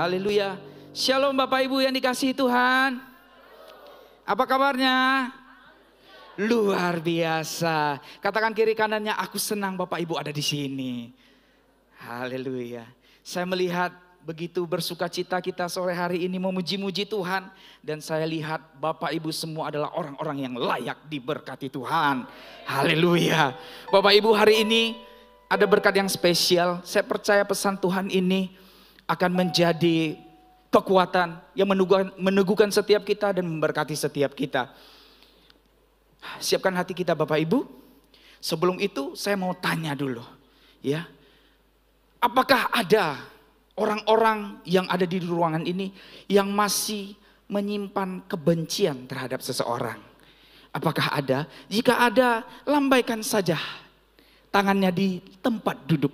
Haleluya. Shalom Bapak Ibu yang dikasihi Tuhan. Apa kabarnya? Luar biasa. Katakan kiri kanannya, aku senang Bapak Ibu ada di sini. Haleluya. Saya melihat begitu bersuka cita kita sore hari ini memuji-muji Tuhan. Dan saya lihat Bapak Ibu semua adalah orang-orang yang layak diberkati Tuhan. Haleluya. Bapak Ibu, hari ini ada berkat yang spesial. Saya percaya pesan Tuhan ini akan menjadi kekuatan yang meneguhkan setiap kita dan memberkati setiap kita. Siapkan hati kita Bapak Ibu. Sebelum itu saya mau tanya dulu, ya. Apakah ada orang-orang yang ada di ruangan ini yang masih menyimpan kebencian terhadap seseorang? Apakah ada? Jika ada, lambaikan saja tangannya di tempat duduk.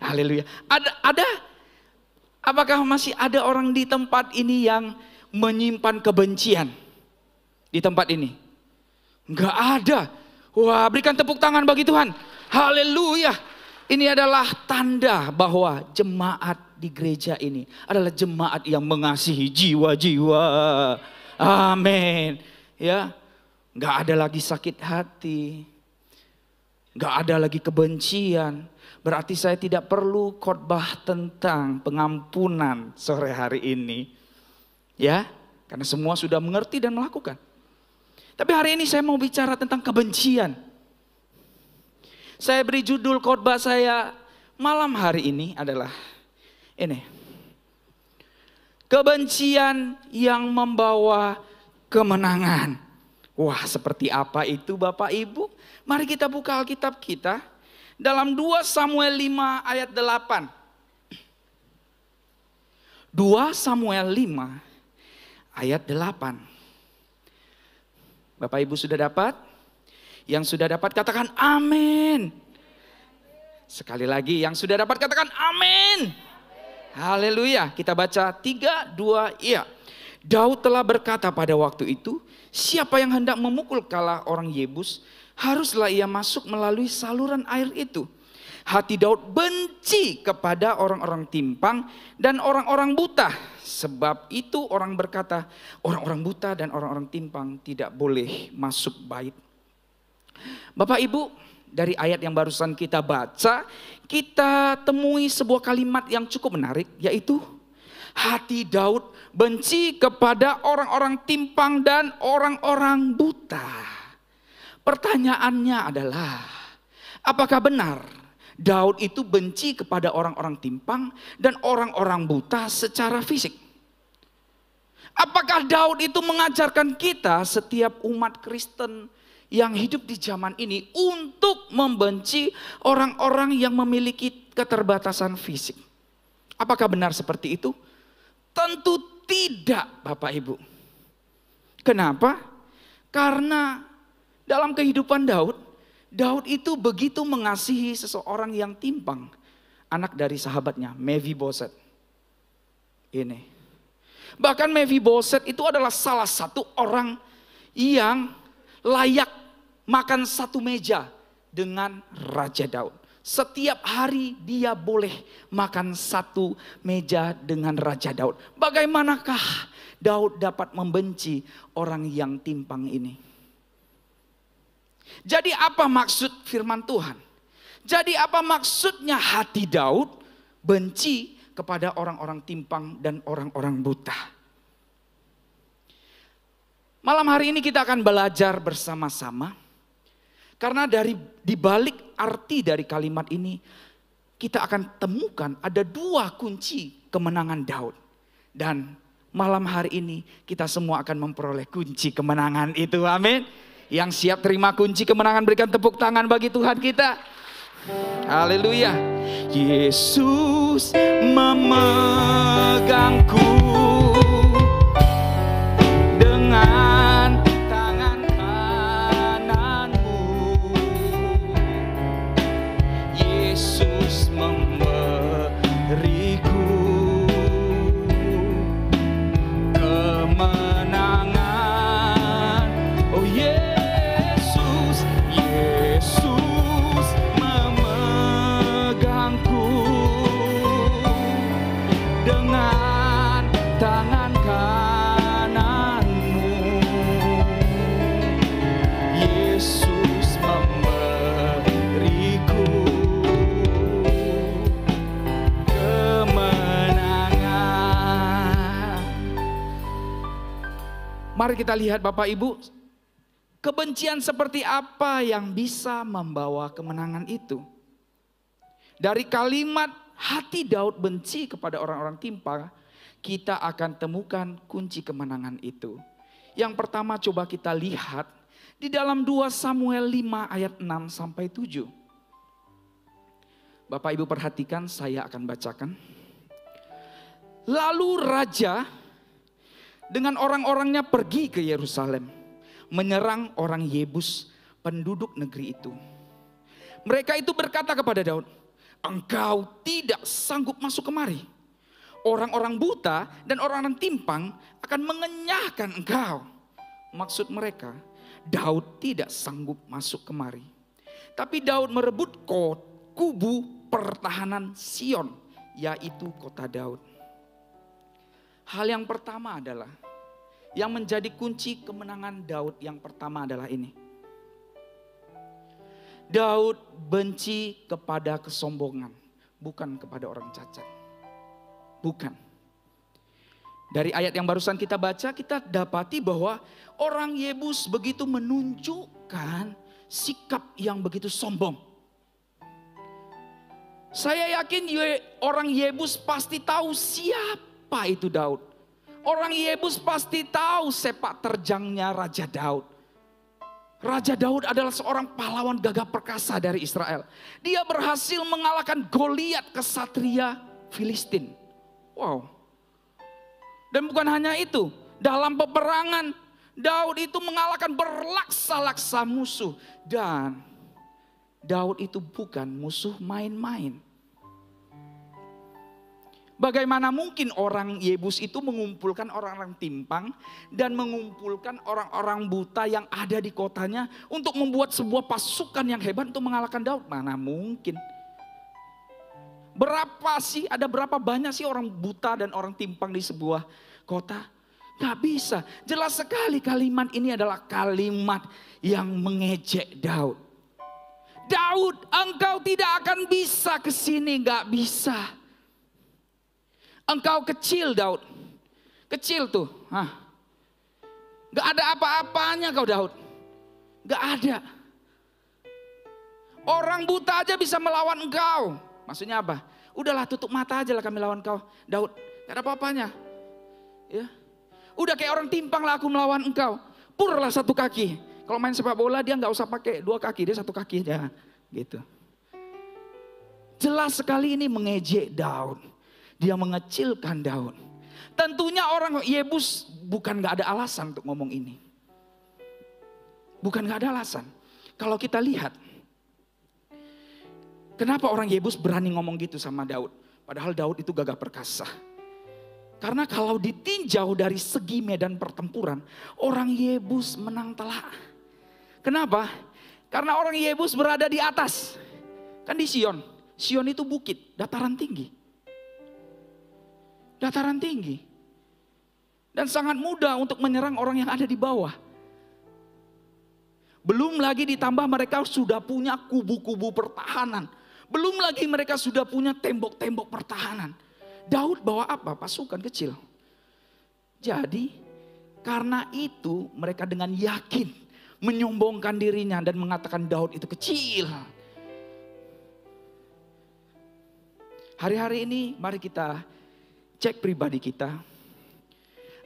Haleluya. Ada? Apakah masih ada orang di tempat ini yang menyimpan kebencian di tempat ini? Enggak ada. Wah, berikan tepuk tangan bagi Tuhan. Haleluya. Ini adalah tanda bahwa jemaat di gereja ini adalah jemaat yang mengasihi jiwa-jiwa. Amin. Ya, enggak ada lagi sakit hati. Enggak ada lagi kebencian. Berarti saya tidak perlu khotbah tentang pengampunan sore hari ini. Ya, karena semua sudah mengerti dan melakukan. Tapi hari ini saya mau bicara tentang kebencian. Saya beri judul khotbah saya malam hari ini adalah ini. Kebencian yang membawa kemenangan. Wah, seperti apa itu Bapak Ibu? Mari kita buka Alkitab kita. Dalam 2 Samuel 5 ayat 8. 2 Samuel 5 ayat 8. Bapak Ibu sudah dapat? Yang sudah dapat katakan amin. Sekali lagi yang sudah dapat katakan amin. Haleluya. Kita baca 3, 2, iya. Daud telah berkata pada waktu itu, siapa yang hendak memukul kepala orang Yebus, haruslah ia masuk melalui saluran air itu. Hati Daud benci kepada orang-orang timpang dan orang-orang buta. Sebab itu orang berkata, orang-orang buta dan orang-orang timpang tidak boleh masuk bait. Bapak Ibu, dari ayat yang barusan kita baca, kita temui sebuah kalimat yang cukup menarik, yaitu hati Daud benci kepada orang-orang timpang dan orang-orang buta. Pertanyaannya adalah, apakah benar Daud itu benci kepada orang-orang timpang dan orang-orang buta secara fisik? Apakah Daud itu mengajarkan kita setiap umat Kristen yang hidup di zaman ini untuk membenci orang-orang yang memiliki keterbatasan fisik? Apakah benar seperti itu? Tentu tidak Bapak Ibu. Kenapa? Karena dalam kehidupan Daud, Daud itu begitu mengasihi seseorang yang timpang. Anak dari sahabatnya, Mephiboset. Ini. Bahkan Mephiboset itu adalah salah satu orang yang layak makan satu meja dengan Raja Daud. Setiap hari dia boleh makan satu meja dengan Raja Daud. Bagaimanakah Daud dapat membenci orang yang timpang ini? Jadi apa maksud firman Tuhan? Jadi apa maksudnya hati Daud benci kepada orang-orang timpang dan orang-orang buta? Malam hari ini kita akan belajar bersama-sama. Karena di balik arti dari kalimat ini, kita akan temukan ada 2 kunci kemenangan Daud. Dan malam hari ini kita semua akan memperoleh kunci kemenangan itu. Amin. Yang siap terima kunci kemenangan, berikan tepuk tangan bagi Tuhan kita. Haleluya. Yesus memegangku dengan tangan kananmu. Yesus memberiku kemenangan. Oh Yesus, Yesus memegangku dengan Mari kita lihat Bapak Ibu, kebencian seperti apa yang bisa membawa kemenangan itu. Dari kalimat hati Daud benci kepada orang-orang timpang, kita akan temukan kunci kemenangan itu. Yang pertama coba kita lihat di dalam 2 Samuel 5 ayat 6 sampai 7. Bapak Ibu perhatikan, saya akan bacakan. Lalu raja dengan orang-orangnya pergi ke Yerusalem, menyerang orang Yebus, penduduk negeri itu. Mereka itu berkata kepada Daud, engkau tidak sanggup masuk kemari. Orang-orang buta dan orang-orang timpang akan mengenyahkan engkau. Maksud mereka, Daud tidak sanggup masuk kemari. Tapi Daud merebut kubu pertahanan Sion, yaitu kota Daud. Hal yang pertama adalah, yang menjadi kunci kemenangan Daud yang pertama adalah ini. Daud benci kepada kesombongan, bukan kepada orang cacat. Bukan. Dari ayat yang barusan kita baca, kita dapati bahwa orang Yebus begitu menunjukkan sikap yang begitu sombong. Saya yakin orang Yebus pasti tahu siapa itu Daud. Orang Yebus pasti tahu sepak terjangnya Raja Daud. Raja Daud adalah seorang pahlawan gagah perkasa dari Israel. Dia berhasil mengalahkan Goliat, kesatria Filistin. Wow. Dan bukan hanya itu, dalam peperangan Daud itu mengalahkan berlaksa-laksa musuh. Dan Daud itu bukan musuh main-main. Bagaimana mungkin orang Yebus itu mengumpulkan orang-orang timpang dan mengumpulkan orang-orang buta yang ada di kotanya untuk membuat sebuah pasukan yang hebat untuk mengalahkan Daud? Mana mungkin. Ada berapa banyak sih orang buta dan orang timpang di sebuah kota? Gak bisa. Jelas sekali kalimat ini adalah kalimat yang mengejek Daud. Daud, engkau tidak akan bisa ke sini, gak bisa. Engkau kecil Daud. Kecil tuh. Gak ada apa-apanya kau Daud. Gak ada. Orang buta aja bisa melawan engkau. Maksudnya apa? Udahlah tutup mata aja lah kami lawan kau Daud. Gak ada apa-apanya. Ya. Udah kayak orang timpang lah aku melawan engkau. Purlah satu kaki. Kalau main sepak bola dia gak usah pakai 2 kaki. Dia 1 kaki aja. Gitu. Jelas sekali ini mengejek Daud. Dia mengecilkan Daud. Tentunya orang Yebus bukan gak ada alasan untuk ngomong ini. Bukan gak ada alasan. Kalau kita lihat, kenapa orang Yebus berani ngomong gitu sama Daud? Padahal Daud itu gagah perkasa. Karena kalau ditinjau dari segi medan pertempuran, orang Yebus menang telak. Kenapa? Karena orang Yebus berada di atas. Kan di Sion. Sion itu bukit, dataran tinggi. Dataran tinggi. Dan sangat mudah untuk menyerang orang yang ada di bawah. Belum lagi ditambah mereka sudah punya kubu-kubu pertahanan. Belum lagi mereka sudah punya tembok-tembok pertahanan. Daud bawa apa? Pasukan kecil. Jadi karena itu mereka dengan yakin menyombongkan dirinya dan mengatakan Daud itu kecil. Hari-hari ini mari kita cek pribadi kita.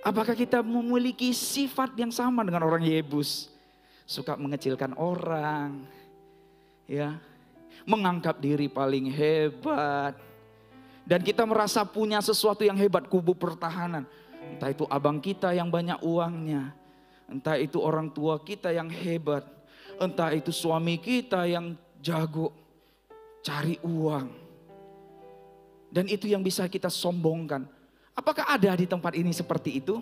Apakah kita memiliki sifat yang sama dengan orang Yebus? Suka mengecilkan orang, ya, menganggap diri paling hebat. Dan kita merasa punya sesuatu yang hebat, kubu pertahanan. Entah itu abang kita yang banyak uangnya. Entah itu orang tua kita yang hebat. Entah itu suami kita yang jago cari uang. Dan itu yang bisa kita sombongkan. Apakah ada di tempat ini seperti itu?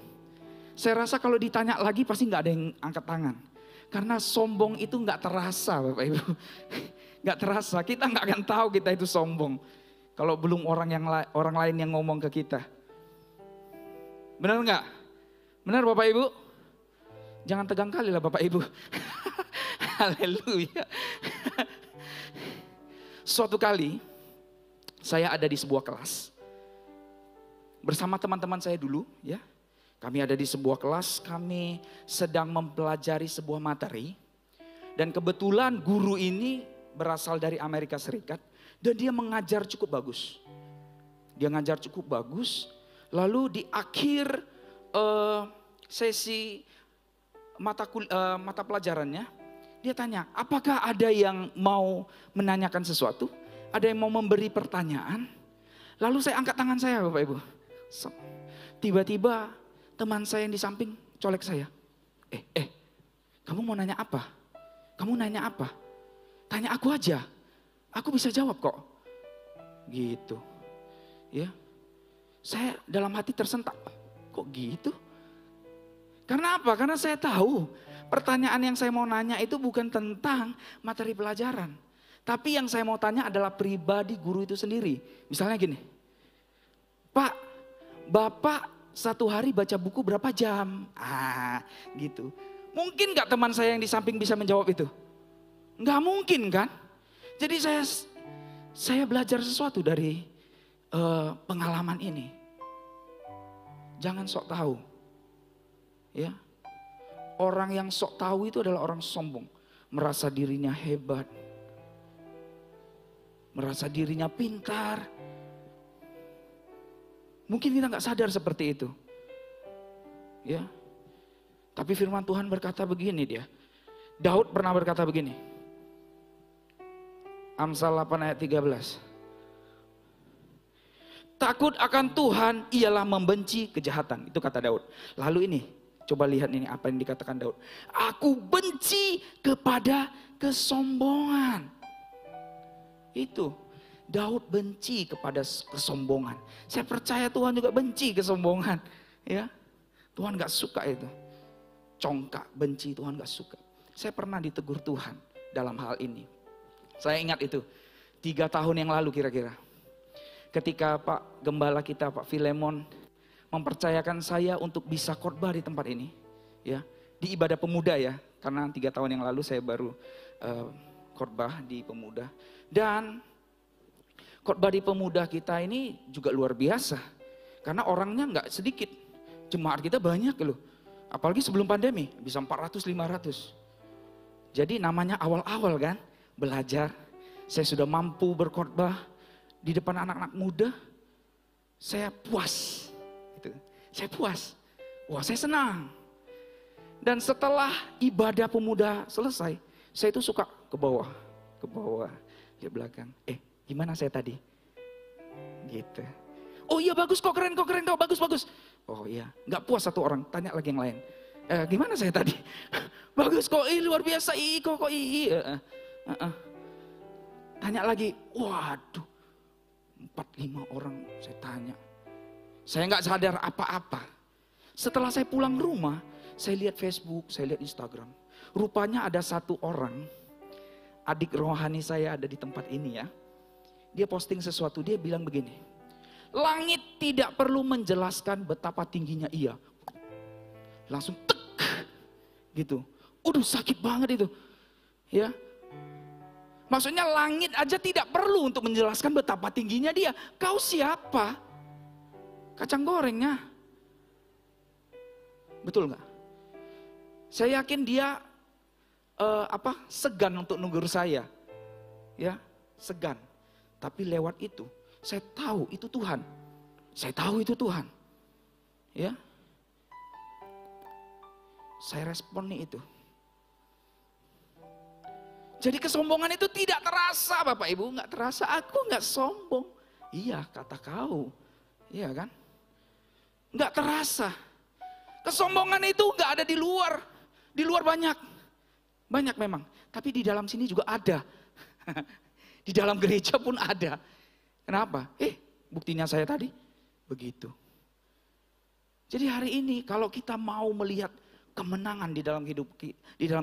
Saya rasa kalau ditanya lagi pasti gak ada yang angkat tangan. Karena sombong itu gak terasa Bapak Ibu. Gak terasa, kita gak akan tahu kita itu sombong. Kalau belum orang lain yang ngomong ke kita. Benar gak? Benar Bapak Ibu? Jangan tegang kali lah Bapak Ibu. Haleluya. Suatu kali saya ada di sebuah kelas bersama teman-teman saya dulu, ya. Kami ada di sebuah kelas, kami sedang mempelajari sebuah materi. Dan kebetulan guru ini berasal dari Amerika Serikat dan dia mengajar cukup bagus. Dia ngajar cukup bagus, lalu di akhir sesi mata pelajarannya, dia tanya, apakah ada yang mau menanyakan sesuatu? Ada yang mau memberi pertanyaan? Lalu saya angkat tangan saya, Bapak Ibu. Tiba-tiba teman saya yang di samping colek saya. Kamu mau nanya apa? Kamu nanya apa? Tanya aku aja. Aku bisa jawab kok. Gitu. Ya. Saya dalam hati tersentak. Kok gitu? Karena apa? Karena saya tahu pertanyaan yang saya mau nanya itu bukan tentang materi pelajaran. Tapi yang saya mau tanya adalah pribadi guru itu sendiri. Misalnya gini. Pak, Bapak satu hari baca buku berapa jam? Gitu. Mungkin gak teman saya yang di samping bisa menjawab itu? Gak mungkin kan? Jadi saya belajar sesuatu dari pengalaman ini. Jangan sok tahu. Ya. Orang yang sok tahu itu adalah orang sombong. Merasa dirinya hebat. Merasa dirinya pintar. Mungkin kita gak sadar seperti itu. Ya. Tapi firman Tuhan berkata begini dia. Daud pernah berkata begini. Amsal 8 ayat 13. Takut akan Tuhan ialah membenci kejahatan. Itu kata Daud. Lalu ini, coba lihat ini apa yang dikatakan Daud. Aku benci kepada kesombongan. Itu. Daud benci kepada kesombongan. Saya percaya Tuhan juga benci kesombongan. Ya, Tuhan gak suka itu. Congkak, benci, Tuhan gak suka. Saya pernah ditegur Tuhan dalam hal ini. Saya ingat itu 3 tahun yang lalu kira-kira. Ketika Pak Gembala kita, Pak Filemon mempercayakan saya untuk bisa khotbah di tempat ini. Ya, di ibadah pemuda ya. Karena 3 tahun yang lalu saya baru khotbah di pemuda. Dan khotbah di pemuda kita ini juga luar biasa. Karena orangnya nggak sedikit. Jemaat kita banyak loh. Apalagi sebelum pandemi, bisa 400-500. Jadi namanya awal-awal kan, belajar. Saya sudah mampu berkhotbah di depan anak-anak muda. Saya puas. Gitu. Saya puas. Wah, saya senang. Dan setelah ibadah pemuda selesai, saya itu suka ke bawah, ke belakang. Gimana saya tadi? Gitu. Oh iya bagus kok, keren kok, bagus. Oh iya, gak puas satu orang, tanya lagi yang lain. Gimana saya tadi? Bagus kok, luar biasa, kok. Tanya lagi, waduh, 4-5 orang saya tanya. Saya gak sadar apa-apa. Setelah saya pulang rumah, saya lihat Facebook, saya lihat Instagram. Rupanya ada satu orang, adik rohani saya ada di tempat ini ya. Dia posting sesuatu, dia bilang begini. Langit tidak perlu menjelaskan betapa tingginya ia. Langsung tek gitu. Udah sakit banget itu. Ya. Maksudnya langit aja tidak perlu untuk menjelaskan betapa tingginya dia. Kau siapa? Kacang gorengnya. Betul nggak? Saya yakin dia segan untuk negur saya. Ya, segan. Tapi lewat itu, saya tahu itu Tuhan. Saya tahu itu Tuhan. Ya. Saya responi itu. Jadi kesombongan itu tidak terasa Bapak Ibu. Nggak terasa, aku nggak sombong. Iya kata kau. Iya kan? Nggak terasa. Kesombongan itu nggak ada di luar. Di luar banyak. Banyak memang. Tapi di dalam sini juga ada. Di dalam gereja pun ada. Kenapa? Buktinya saya tadi begitu. Jadi hari ini kalau kita mau melihat kemenangan di dalam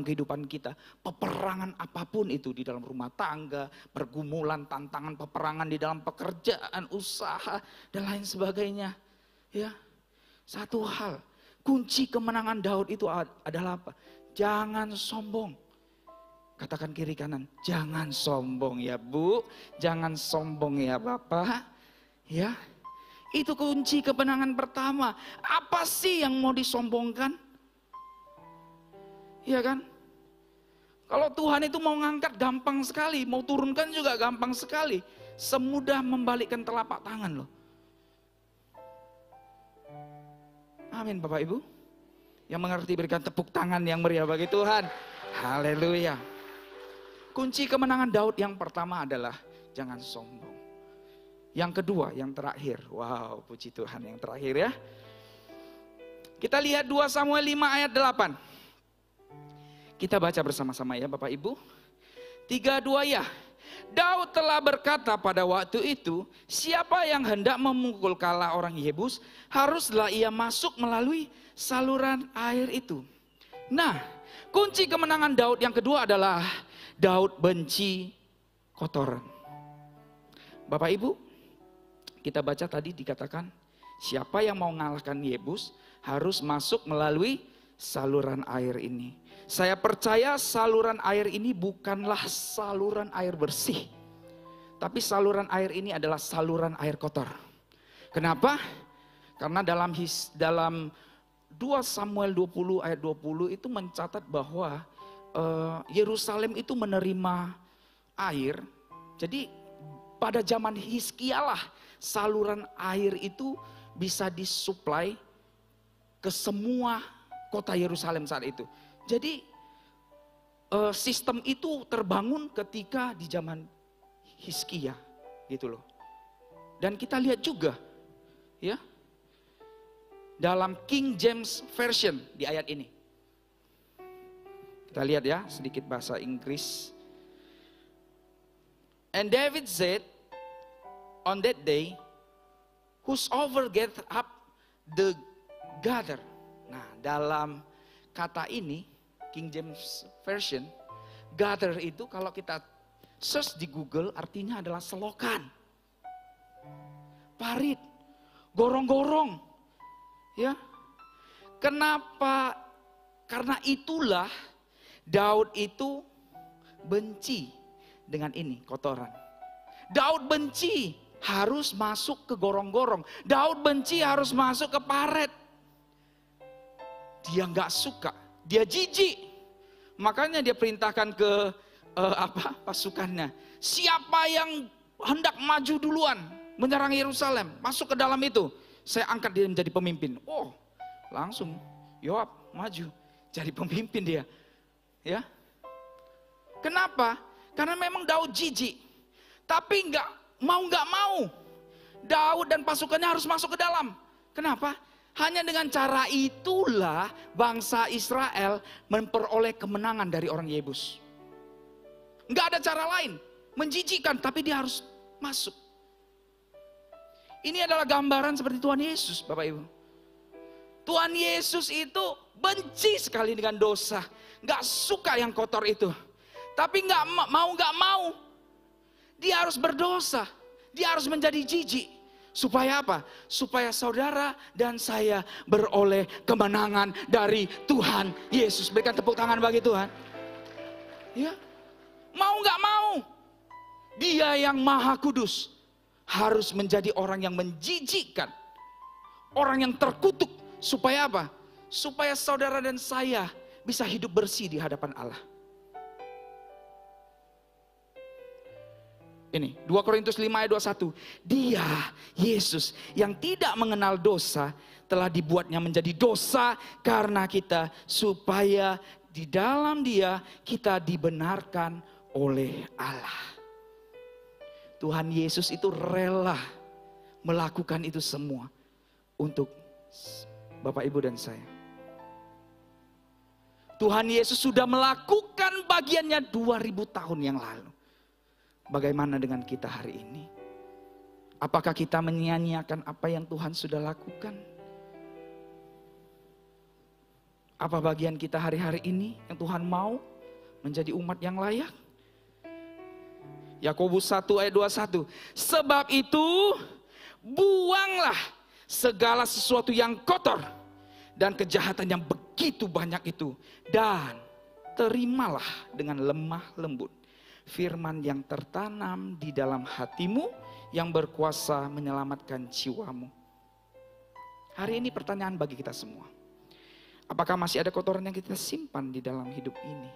kehidupan kita, peperangan apapun itu di dalam rumah tangga, pergumulan, tantangan, peperangan di dalam pekerjaan, usaha dan lain sebagainya. Ya. Satu hal, kunci kemenangan Daud itu adalah apa? Jangan sombong. Katakan kiri kanan, jangan sombong ya Bu, jangan sombong ya Bapak. Ya, Itu kunci kemenangan pertama. Apa sih yang mau disombongkan? Iya kan? Kalau Tuhan itu mau ngangkat gampang sekali, mau turunkan juga gampang sekali. Semudah membalikkan telapak tangan loh. Amin Bapak Ibu. Yang mengerti berikan tepuk tangan yang meriah bagi Tuhan. Haleluya. Kunci kemenangan Daud yang pertama adalah jangan sombong. Yang kedua, yang terakhir. Wow, puji Tuhan, yang terakhir ya. Kita lihat 2 Samuel 5 ayat 8. Kita baca bersama-sama ya Bapak Ibu. 3-2 ya. Daud telah berkata pada waktu itu, siapa yang hendak memukul kepala orang Yebus, haruslah ia masuk melalui saluran air itu. Nah, kunci kemenangan Daud yang kedua adalah Daud benci kotoran. Bapak Ibu, kita baca tadi dikatakan, siapa yang mau mengalahkan Yebus harus masuk melalui saluran air ini. Saya percaya saluran air ini bukanlah saluran air bersih, tapi saluran air ini adalah saluran air kotor. Kenapa? Karena dalam 2 Samuel 20 ayat 20 itu mencatat bahwa Yerusalem itu menerima air. Jadi pada zaman Hizkia lah saluran air itu bisa disuplai ke semua kota Yerusalem saat itu. Jadi sistem itu terbangun ketika di zaman Hizkia gitu loh. Dan kita lihat juga ya dalam King James Version di ayat ini. Kita lihat ya sedikit bahasa Inggris. And David said, on that day, whosoever get up the gather. Nah, dalam kata ini, King James Version, gather itu kalau kita search di Google artinya adalah selokan, parit, gorong-gorong. Ya, kenapa? Karena itulah Daud itu benci dengan ini, kotoran. Daud benci harus masuk ke gorong-gorong. Daud benci harus masuk ke paret. Dia nggak suka, dia jijik. Makanya dia perintahkan ke pasukannya. Siapa yang hendak maju duluan menyerang Yerusalem, masuk ke dalam itu, saya angkat dia menjadi pemimpin. Oh, langsung Yoab maju jadi pemimpin dia. Ya, kenapa? Karena memang Daud jijik, tapi nggak mau, Daud dan pasukannya harus masuk ke dalam. Kenapa? Hanya dengan cara itulah bangsa Israel memperoleh kemenangan dari orang Yebus. Nggak ada cara lain, menjijikkan, tapi dia harus masuk. Ini adalah gambaran seperti Tuhan Yesus, Bapak Ibu. Tuhan Yesus itu benci sekali dengan dosa, nggak suka yang kotor itu. Tapi nggak mau, dia harus berdosa, dia harus menjadi jijik. Supaya apa? Supaya saudara dan saya beroleh kemenangan dari Tuhan Yesus. Berikan tepuk tangan bagi Tuhan. Ya, mau nggak mau, Dia yang Maha Kudus harus menjadi orang yang menjijikkan, orang yang terkutuk. Supaya apa? Supaya saudara dan saya bisa hidup bersih di hadapan Allah. Ini 2 Korintus 5 ayat 21. Dia, Yesus yang tidak mengenal dosa, telah dibuatnya menjadi dosa karena kita, supaya di dalam Dia kita dibenarkan oleh Allah. Tuhan Yesus itu rela melakukan itu semua untuk Bapak Ibu dan saya. Tuhan Yesus sudah melakukan bagiannya 2000 tahun yang lalu. Bagaimana dengan kita hari ini? Apakah kita menyia-nyiakan apa yang Tuhan sudah lakukan? Apa bagian kita hari-hari ini yang Tuhan mau menjadi umat yang layak? Yakobus 1 ayat 21. Sebab itu buanglah segala sesuatu yang kotor dan kejahatan yang begitu banyak itu, dan terimalah dengan lemah lembut firman yang tertanam di dalam hatimu, yang berkuasa menyelamatkan jiwamu. Hari ini pertanyaan bagi kita semua. Apakah masih ada kotoran yang kita simpan di dalam hidup ini?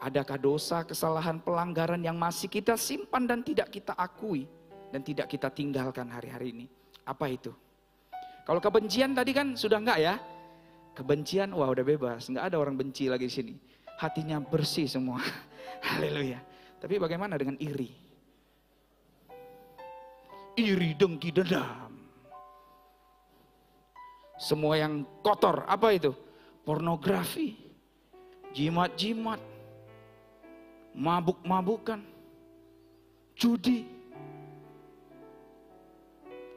Adakah dosa, kesalahan, pelanggaran yang masih kita simpan dan tidak kita akui dan tidak kita tinggalkan hari-hari ini? Apa itu? Kalau kebencian tadi kan sudah enggak ya? Kebencian, wah udah bebas, enggak ada orang benci lagi di sini. Hatinya bersih semua. Haleluya. Tapi bagaimana dengan iri? Iri, dengki, dendam. Semua yang kotor, apa itu? Pornografi, jimat-jimat, mabuk-mabukan, judi,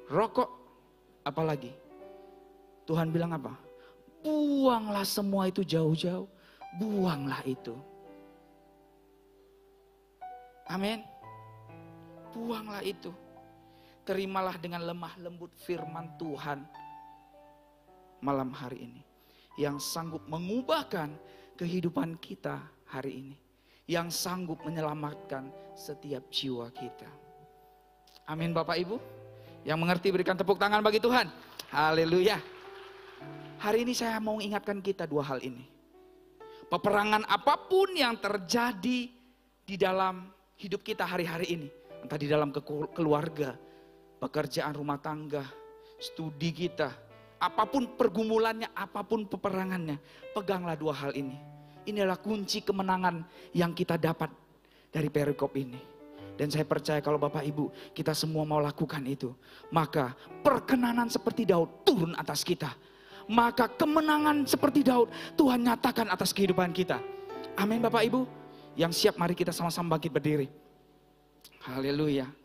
rokok, apalagi? Tuhan bilang apa? Buanglah semua itu jauh-jauh, buanglah itu. Amin. Buanglah itu. Terimalah dengan lemah lembut firman Tuhan malam hari ini. Yang sanggup mengubahkan kehidupan kita hari ini. Yang sanggup menyelamatkan setiap jiwa kita. Amin Bapak Ibu. Yang mengerti berikan tepuk tangan bagi Tuhan. Haleluya. Hari ini saya mau ingatkan kita dua hal ini. Peperangan apapun yang terjadi di dalam hidup kita hari-hari ini. Entah di dalam keluarga, pekerjaan rumah tangga, studi kita. Apapun pergumulannya, apapun peperangannya, peganglah dua hal ini. Ini adalah kunci kemenangan yang kita dapat dari perikop ini. Dan saya percaya kalau Bapak Ibu, kita semua mau lakukan itu. Maka perkenanan seperti Daud turun atas kita. Maka kemenangan seperti Daud Tuhan nyatakan atas kehidupan kita. Amin Bapak Ibu. Yang siap mari kita sama-sama bangkit berdiri. Haleluya.